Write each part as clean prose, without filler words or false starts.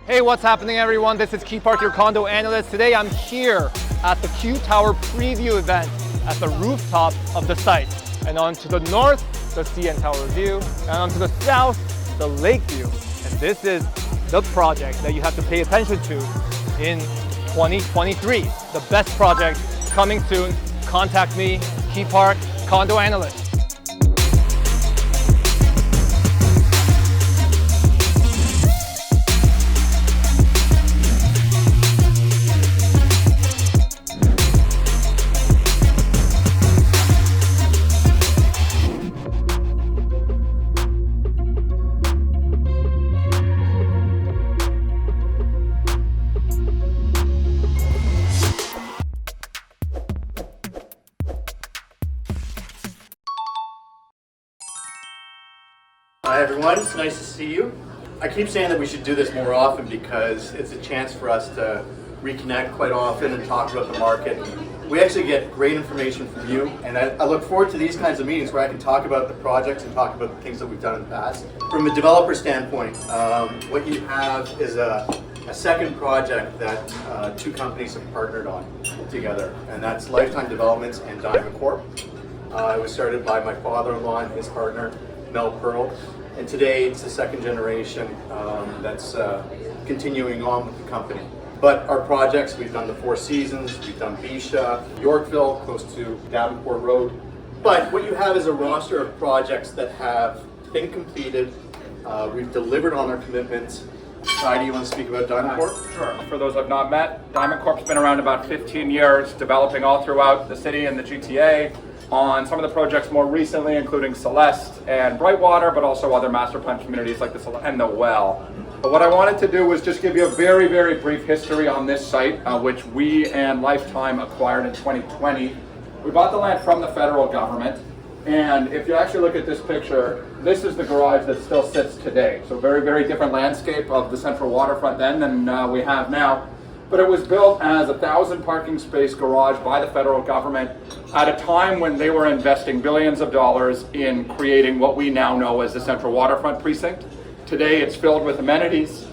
Hey, what's happening everyone? This is Kee Park, your condo analyst. Today I'm here at the Q Tower preview event at the rooftop of the site. And on to the north, the CN Tower view, and on to the south, the lake view. And this is the project that you have to pay attention to in 2023. The best project coming soon. Contact me, Kee Park, condo analyst. Hi everyone, it's nice to see you. I keep saying that we should do this more often because it's a chance for us to reconnect quite often and talk about the market. We actually get great information from you, and I look forward to these kinds of meetings where I can talk about the projects and talk about the things that we've done in the past. From a developer standpoint, what you have is a second project that two companies have partnered on together, and that's Lifetime Developments and Diamond Corp. It was started by my father-in-law and his partner, Mel Pearl. And today it's the second generation that's continuing on with the company. But our projects, we've done the Four Seasons, we've done Bisha, Yorkville, close to Davenport Road. But what you have is a roster of projects that have been completed. We've delivered on our commitments. Ty, do you want to speak about Diamond Corp? Sure. For those I've not met, Diamond Corp's been around about 15 years, developing all throughout the city and the GTA. On some of the projects more recently, including Celeste and Brightwater, but also other master plan communities like the Celeste and the Well. But what I wanted to do was just give you a very, very brief history on this site, which we and Lifetime acquired in 2020. We bought the land from the federal government, and if you actually look at this picture, this is the garage that still sits today. So very, very different landscape of the central waterfront then than we have now. But it was built as a 1,000 parking space garage by the federal government at a time when they were investing billions of dollars in creating what we now know as the Central Waterfront Precinct. Today it's filled with amenities.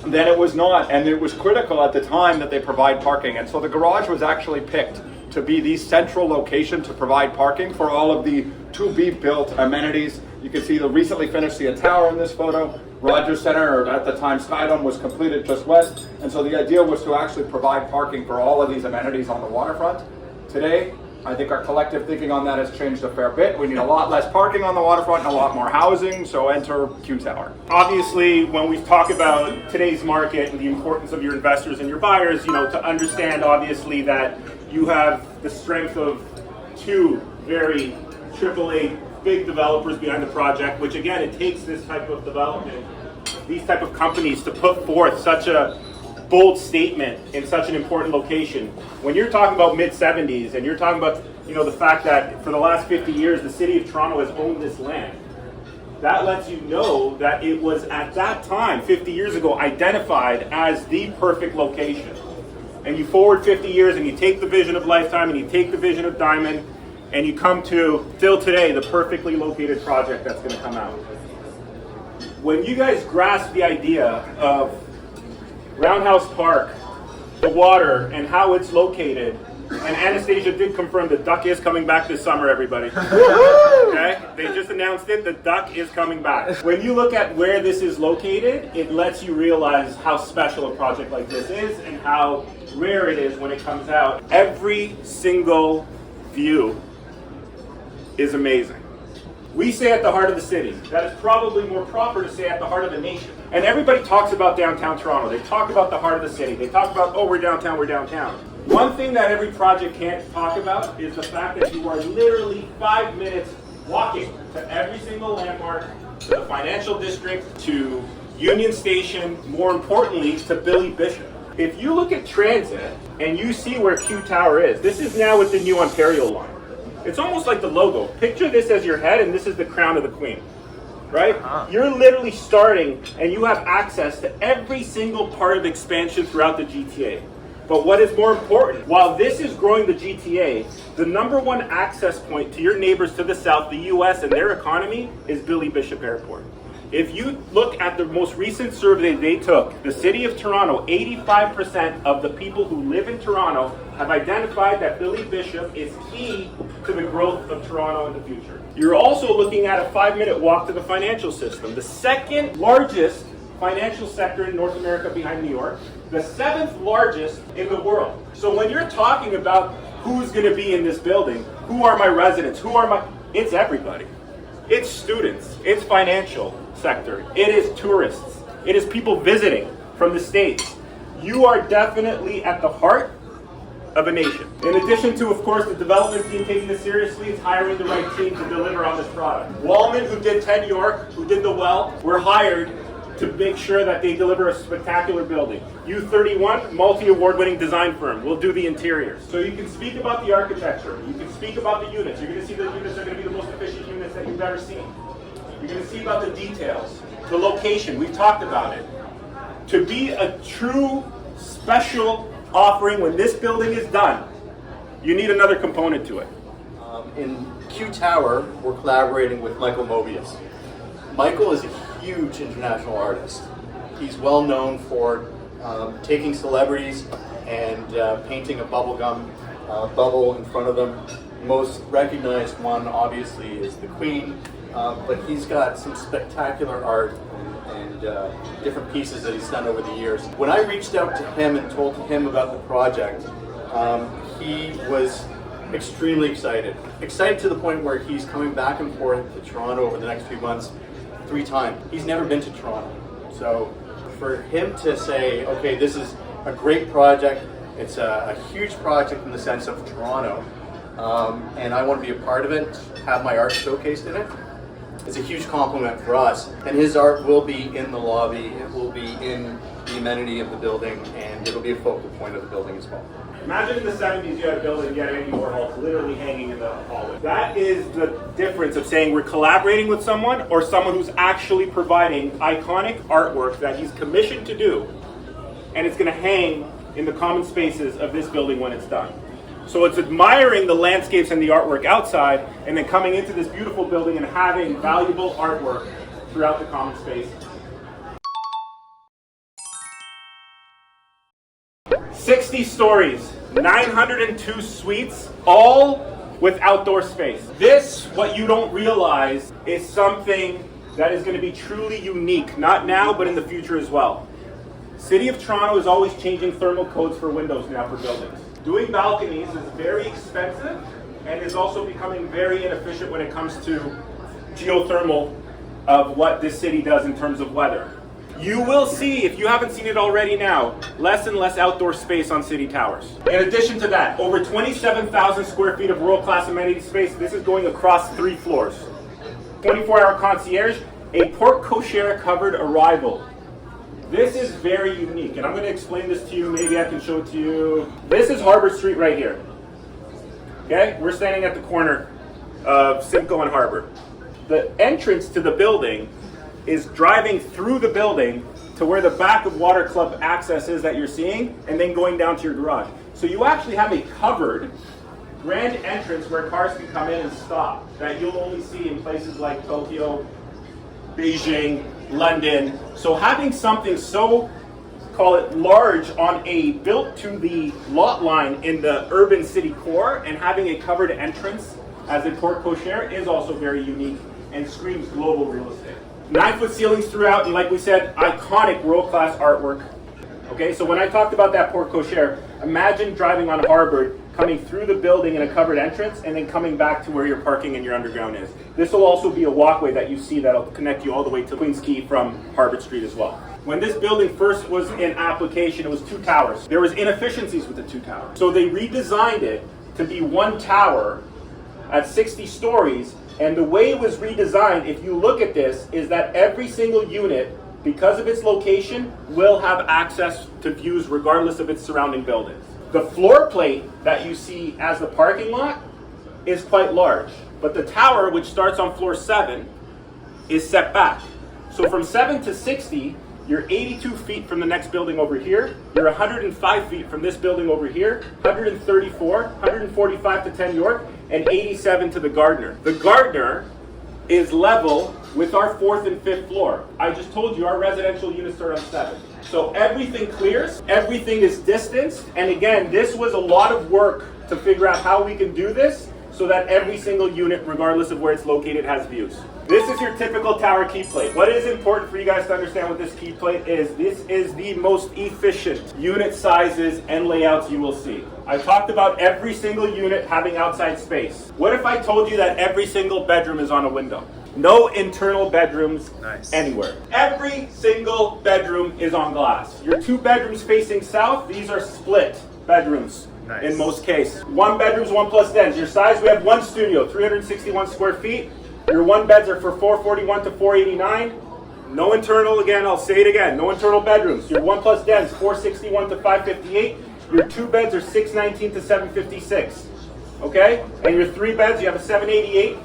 Then it was not, and it was critical at the time that they provide parking. And so the garage was actually picked to be the central location to provide parking for all of the to-be-built amenities. You can see the recently finished CN Tower in this photo. Rogers Center, or at the time Skydome, was completed just west, and so the idea was to actually provide parking for all of these amenities on the waterfront. Today, I think our collective thinking on that has changed a fair bit. We need a lot less parking on the waterfront and a lot more housing, so enter Q Tower. Obviously, when we talk about today's market and the importance of your investors and your buyers, to understand obviously that you have the strength of two very AAA big developers behind the project, which again, it takes this type of development, these type of companies to put forth such a bold statement in such an important location. When you're talking about mid-70s and you're talking about the fact that for the last 50 years the city of Toronto has owned this land, that lets you know that it was at that time 50 years ago identified as the perfect location. And you forward 50 years and you take the vision of Lifetime and you take the vision of Diamond and you come to, still today, the perfectly located project that's going to come out. When you guys grasp the idea of Roundhouse Park, the water, and how it's located, and Anastasia did confirm the duck is coming back this summer, everybody. Okay? They just announced it, the duck is coming back. When you look at where this is located, it lets you realize how special a project like this is and how rare it is when it comes out. Every single view is amazing. We say at the heart of the city. That is probably more proper to say at the heart of the nation. And everybody talks about downtown Toronto. They talk about the heart of the city. They talk about, oh, we're downtown, we're downtown. One thing that every project can't talk about is the fact that you are literally 5 minutes walking to every single landmark, to the financial district, to Union Station, more importantly, to Billy Bishop. If you look at transit and you see where Q Tower is, this is now with the new Ontario line. It's almost like the logo. Picture this as your head and this is the crown of the queen, right? You're literally starting and you have access to every single part of expansion throughout the GTA. But what is more important, while this is growing the GTA, the number one access point to your neighbors to the south, the US and their economy, is Billy Bishop Airport. If you look at the most recent survey they took, the city of Toronto, 85% of the people who live in Toronto have identified that Billy Bishop is key to the growth of Toronto in the future. You're also looking at a 5-minute walk to the financial system, the second largest financial sector in North America behind New York, the 7th largest in the world. So when you're talking about who's going to be in this building, who are my residents, it's everybody. It's students, it's financial sector, it is tourists, it is people visiting from the States. You are definitely at the heart of a nation. In addition to, of course, the development team taking this seriously, it's hiring the right team to deliver on this product. Wallman, who did 10 York, who did the Well, were hired to make sure that they deliver a spectacular building. U31, multi-award winning design firm, will do the interiors. So you can speak about the architecture, you can speak about the units. You're going to see the units are going to be the most efficient units that you've ever seen. You're going to see about the details, the location, we've talked about it. To be a true special offering when this building is done, you need another component to it. In Q Tower, we're collaborating with Michael Mobius. Michael is a huge international artist. He's well known for taking celebrities and painting a bubblegum bubble in front of them. Most recognized one, obviously, is the Queen, but he's got some spectacular art and different pieces that he's done over the years. When I reached out to him and told him about the project, he was extremely excited. Excited to the point where he's coming back and forth to Toronto over the next few months 3 times. He's never been to Toronto. So for him to say, okay, this is a great project, it's a huge project in the sense of Toronto, and I want to be a part of it, have my art showcased in it, it's a huge compliment for us. And his art will be in the lobby, it will be in the amenity of the building, and it'll be a focal point of the building as well. Imagine in the 70s you had a building, you had Andy Warhol literally hanging in the hallway. That is the difference of saying we're collaborating with someone or someone who's actually providing iconic artwork that he's commissioned to do, and it's going to hang in the common spaces of this building when it's done. So it's admiring the landscapes and the artwork outside, and then coming into this beautiful building and having valuable artwork throughout the common space. 60 stories, 902 suites, all with outdoor space. This, what you don't realize, is something that is going to be truly unique, not now, but in the future as well. City of Toronto is always changing thermal codes for windows now for buildings. Doing balconies is very expensive and is also becoming very inefficient when it comes to geothermal of what this city does in terms of weather. You will see, if you haven't seen it already now, less and less outdoor space on city towers. In addition to that, over 27,000 square feet of world-class amenity space. This is going across 3 floors. 24-hour concierge, a porte cochere covered arrival. This is very unique, and I'm going to explain this to you. Maybe I can show it to you. This is Harbor Street right here. Okay, we're standing at the corner of Simcoe and Harbor. The entrance to the building is driving through the building to where the back of Water Club access is that you're seeing, and then going down to your garage. So you actually have a covered grand entrance where cars can come in and stop that you'll only see in places like Tokyo, Beijing, London. So having something so, call it large on a built to the lot line in the urban city core and having a covered entrance as a porte cochere is also very unique and screams global real estate. 9-foot ceilings throughout, and like we said, iconic world-class artwork. Okay, so when I talked about that porte cochere, imagine driving on Harvard, coming through the building in a covered entrance, and then coming back to where your parking and your underground is. This will also be a walkway that you see that'll connect you all the way to Queens Quay from Harvard Street as well. When this building first was in application, it was 2 towers. There was inefficiencies with the 2 towers. So they redesigned it to be 1 tower at 60 stories. And the way it was redesigned, if you look at this, is that every single unit, because of its location, will have access to views regardless of its surrounding buildings. The floor plate that you see as the parking lot is quite large, but the tower, which starts on floor 7, is set back. So from 7 to 60, you're 82 feet from the next building over here, you're 105 feet from this building over here, 134, 145 to 10 York, and 87 to the Gardner. The Gardner is level with our 4th and 5th floor. I just told you our residential units are on 7. So everything clears, everything is distanced, and again, this was a lot of work to figure out how we can do this so that every single unit, regardless of where it's located, has views. This is your typical tower key plate. What is important for you guys to understand with this key plate is this is the most efficient unit sizes and layouts you will see. I talked about every single unit having outside space. What if I told you that every single bedroom is on a window? No internal bedrooms anywhere. Every single bedroom is on glass. Your 2 bedrooms facing south, these are split bedrooms. In most cases. 1 bedrooms, 1 plus dens. Your size, we have 1 studio, 361 square feet. Your 1 beds are for 441 to 489. No internal, again, I'll say it again, no internal bedrooms. Your 1 plus dens, 461 to 558. Your 2 beds are 619 to 756. Okay? And your 3 beds, you have a 788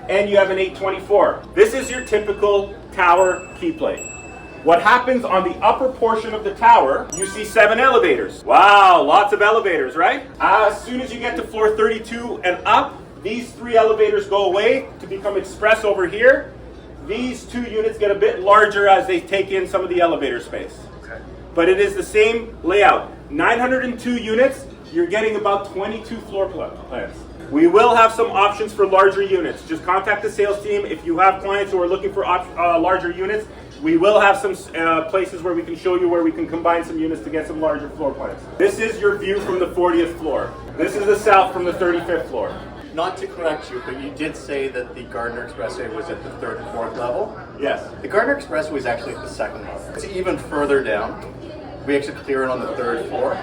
and you have an 824. This is your typical tower key plate. What happens on the upper portion of the tower, you see 7 elevators. Wow, lots of elevators, right? As soon as you get to floor 32 and up, these 3 elevators go away to become express over here. These 2 units get a bit larger as they take in some of the elevator space. Okay. But it is the same layout. 902 units, you're getting about 22 floor plans. We will have some options for larger units. Just contact the sales team if you have clients who are looking for larger units. We will have some places where we can show you where we can combine some units to get some larger floor plans. This is your view from the 40th floor. This is the south from the 35th floor. Not to correct you, but you did say that the Gardner Expressway was at the 3rd and 4th level. Yes. The Gardner Expressway is actually at the 2nd level. It's even further down. We actually clear it on the 3rd floor.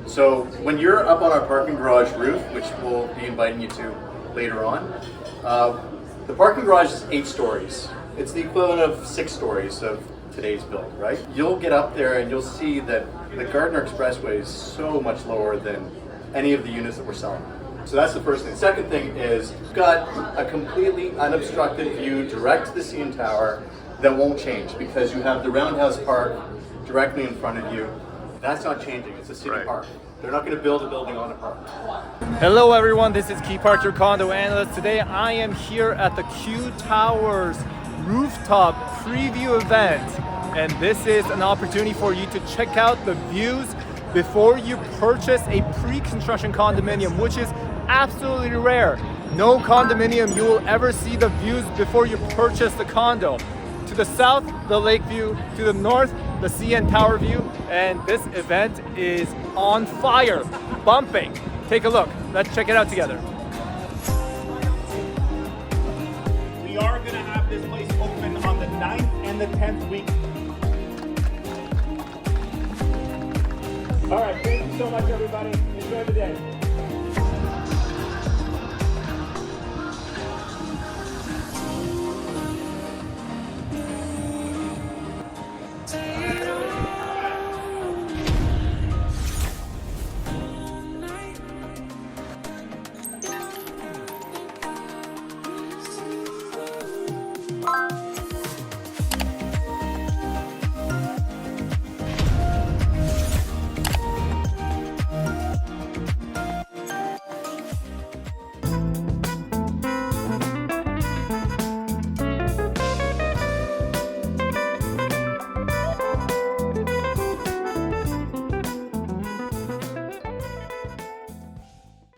So when you're up on our parking garage roof, which we'll be inviting you to later on, the parking garage is 8 stories. It's the equivalent of 6 stories of today's build, right? You'll get up there and you'll see that the Gardner Expressway is so much lower than any of the units that we're selling. So that's the first thing. The second thing is you've got a completely unobstructed view direct to the CN Tower that won't change because you have the Roundhouse Park directly in front of you. That's not changing. It's a city park. They're not going to build a building on a park. Hello everyone, this is Kee Park, your condo analyst. Today I am here at the Quay Towers rooftop preview event, and this is an opportunity for you to check out the views before you purchase a pre-construction condominium, which is absolutely rare. No condominium you will ever see the views before you purchase the condo. To the south, the lake view. To the north, the CN Tower view. And this event is on fire, bumping. Take a look. Let's check it out together. We are going to have this place open on the 9th and the 10th week. All right, thank you so much, everybody. Enjoy the day.